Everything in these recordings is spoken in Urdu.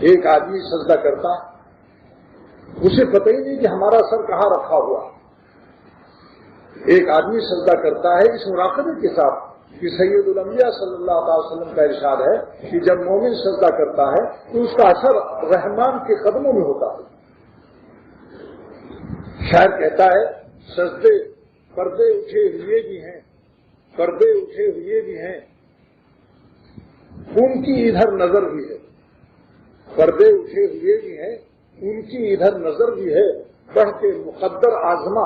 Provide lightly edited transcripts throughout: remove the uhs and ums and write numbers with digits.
ایک آدمی سجدہ کرتا ہے، اسے پتہ ہی نہیں کہ ہمارا سر کہاں رکھا ہوا۔ ایک آدمی سجدہ کرتا ہے اس مراقبے کے ساتھ کہ سید الانبیاء صلی اللہ علیہ وسلم کا ارشاد ہے کہ جب مومن سجدہ کرتا ہے تو اس کا اثر رحمان کے قدموں میں ہوتا ہے۔ شاعر کہتا ہے سجدے پردے اٹھے ہوئے بھی ہیں، پردے اٹھے ہوئے بھی ہیں، ان کی ادھر نظر بھی ہے، پردے اٹھے ہوئے بھی ہیں، ان کی ادھر نظر بھی ہے، بڑھ کے مقدر آزما،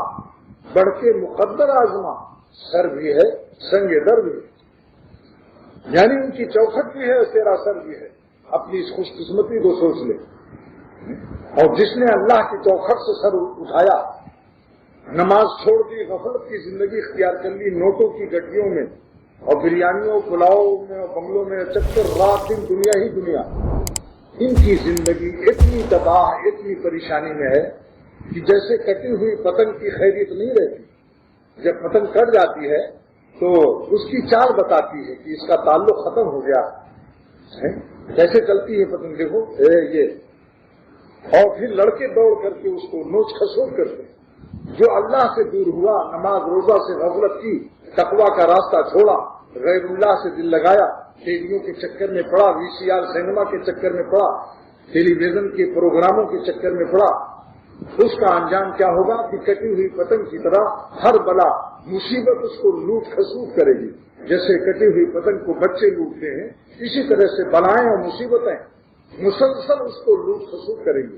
بڑھ کے مقدر آزما، سر بھی ہے سنگ در بھی ہے، یعنی ان کی چوکھٹ بھی ہے تیرا سر بھی ہے۔ اپنی اس خوش قسمتی کو سوچ لے، اور جس نے اللہ کی چوکھٹ سے سر اٹھایا، نماز چھوڑ دی، غفلت کی زندگی اختیار کر لی، نوٹوں کی گڈیوں میں اور بریانیوں پلاؤ میں اور بنگلوں میں چکر، رات دن دنیا ہی دنیا، ان کی زندگی اتنی تباہ، اتنی پریشانی میں ہے کہ جیسے کٹی ہوئی پتنگ کی خیریت نہیں رہتی، جب پتنگ کٹ جاتی ہے تو اس کی چال بتاتی ہے کہ اس کا تعلق ختم ہو گیا ہے۔ کیسے چلتی ہے پتنگ دیکھو یہ، اور پھر لڑکے دوڑ کر کے اس کو نوچ کھسوٹ کرتے ہیں۔ جو اللہ سے دور ہوا، نماز روزہ سے غفلت کی، تقویٰ کا راستہ چھوڑا، غیر اللہ سے دل لگایا، ٹیلیوں کے چکر میں پڑا، وی سی آر سینما کے چکر میں پڑا، ٹیلی ویژن کے پروگراموں کے چکر میں پڑا، اس کا انجام کیا ہوگا کہ کٹی ہوئی پتنگ کی طرح ہر بلا مصیبت اس کو لوٹ کھسوٹ کرے گی۔ جیسے کٹی ہوئی پتنگ کو بچے لوٹتے ہیں، اسی طرح سے بلائیں اور مصیبتیں مسلسل اس کو لوٹ کھسوٹ کریں گی۔